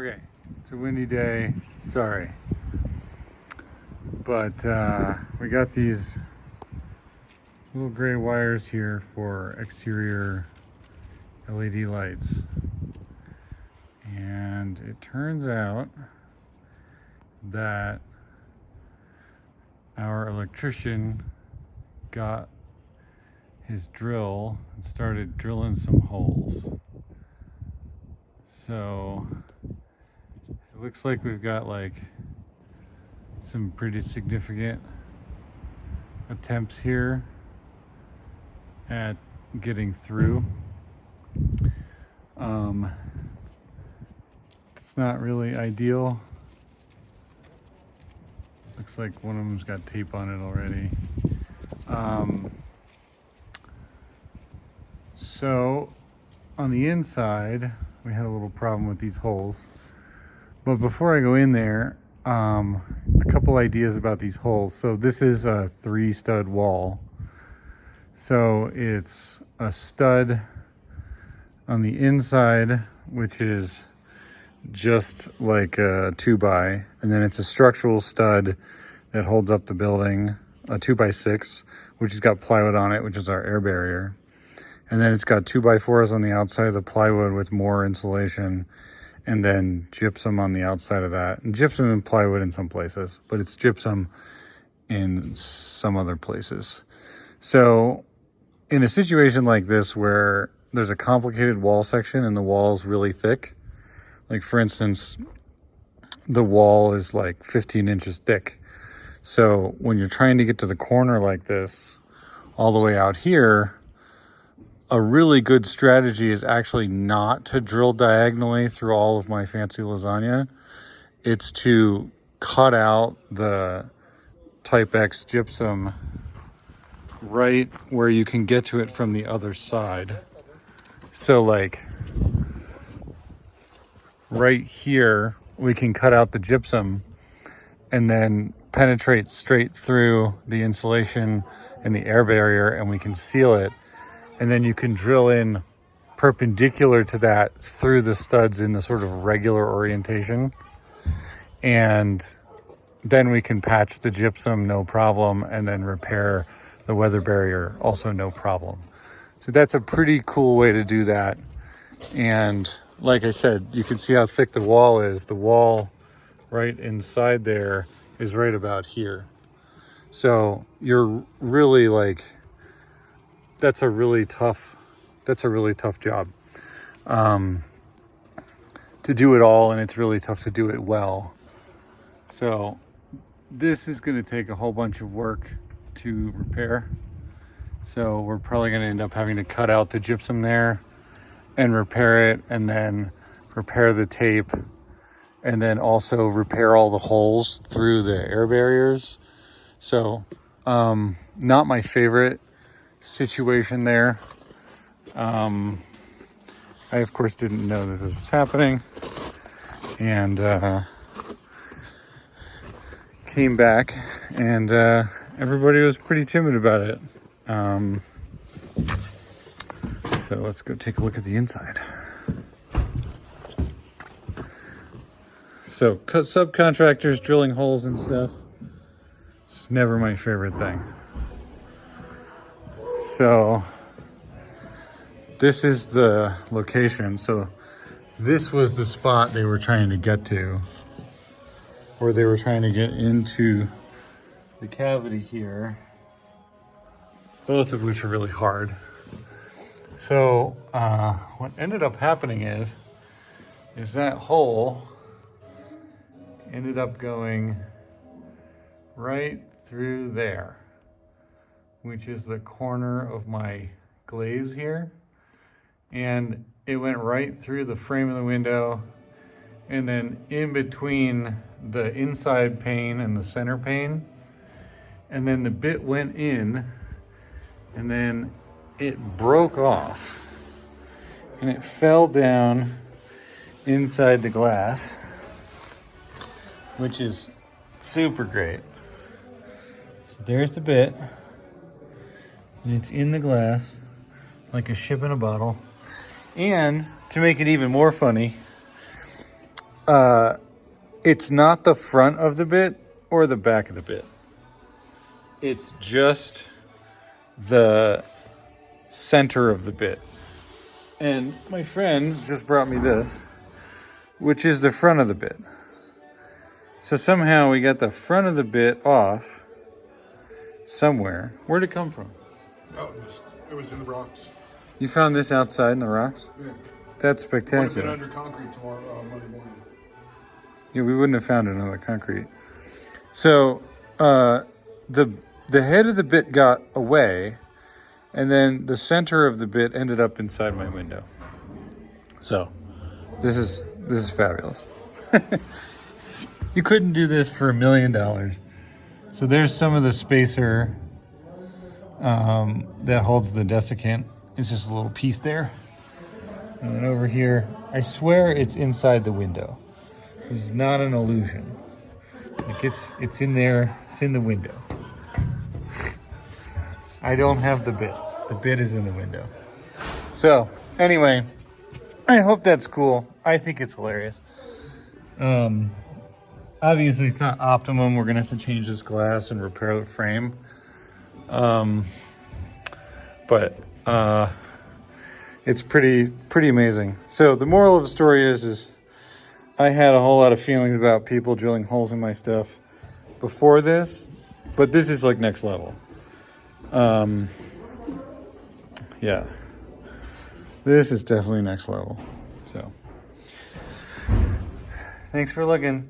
Okay, it's a windy day, sorry. But we got these little gray wires here for exterior LED lights. And it turns out that our electrician got his drill and started drilling some holes. So it looks like we've got like some pretty significant attempts here at getting through. It's not really ideal. Looks like one of them's got tape on it already. So on the inside, we had a little problem with these holes. But before I go in there, a couple ideas about these holes. So this is a 3-stud wall. So it's a stud on the inside, which is just like a 2x, and then it's a structural stud that holds up the building, a 2x6, which has got plywood on it, which is our air barrier. And then it's got 2x4s on the outside of the plywood with more insulation, and then gypsum on the outside of that. And gypsum and plywood in some places, but it's gypsum in some other places. So in a situation like this where there's a complicated wall section and the wall's really thick, like for instance, the wall is like 15 inches thick. So when you're trying to get to the corner like this, all the way out here, a really good strategy is actually not to drill diagonally through all of my fancy lasagna. It's to cut out the Type X gypsum right where you can get to it from the other side. So like right here, we can cut out the gypsum and then penetrate straight through the insulation and the air barrier, and we can seal it. And then you can drill in perpendicular to that through the studs in the sort of regular orientation. And then we can patch the gypsum, no problem, and then repair the weather barrier, also no problem. So that's a pretty cool way to do that. And like I said, you can see how thick the wall is. The wall right inside there is right about here. So you're really like, that's a really tough job to do it all, and it's really tough to do it well. So this is going to take a whole bunch of work to repair. So we're probably going to end up having to cut out the gypsum there and repair it, and then repair the tape, and then also repair all the holes through the air barriers. So not my favorite situation there. I of course didn't know that this was happening, and came back, and everybody was pretty timid about it. So let's go take a look at the inside. So subcontractors drilling holes and stuff, it's never my favorite thing. So this is the location. So this was the spot they were trying to get to, or they were trying to get into the cavity here, both of which are really hard. So what ended up happening is that hole ended up going right through there, which is the corner of my glaze here. And it went right through the frame of the window, and then in between the inside pane and the center pane. And then the bit went in, and then it broke off, and it fell down inside the glass, which is super great. So there's the bit, and it's in the glass like a ship in a bottle. And to make it even more funny, it's not the front of the bit or the back of the bit. It's just the center of the bit. And my friend just brought me this, which is the front of the bit. So somehow we got the front of the bit off somewhere. Where'd it come from? Oh, it was in the rocks. You found this outside in the rocks? Yeah. That's Would have been spectacular. under concrete tomorrow, Monday morning. Yeah, we wouldn't have found it on the concrete. So the head of the bit got away, and then the center of the bit ended up inside my window. So this is fabulous. You couldn't do this for $1 million. So there's some of the spacer that holds the desiccant. It's just a little piece there. And then over here, I swear it's inside the window. This is not an illusion. Like it's in there, it's in the window. I don't have the bit. The bit is in the window. So anyway, I hope that's cool. I think it's hilarious. Obviously it's not optimum. We're gonna have to change this glass and repair the frame. But it's pretty amazing. So the moral of the story is I had a whole lot of feelings about people drilling holes in my stuff before this, but this is like next level. Yeah, this is definitely next level. So thanks for looking.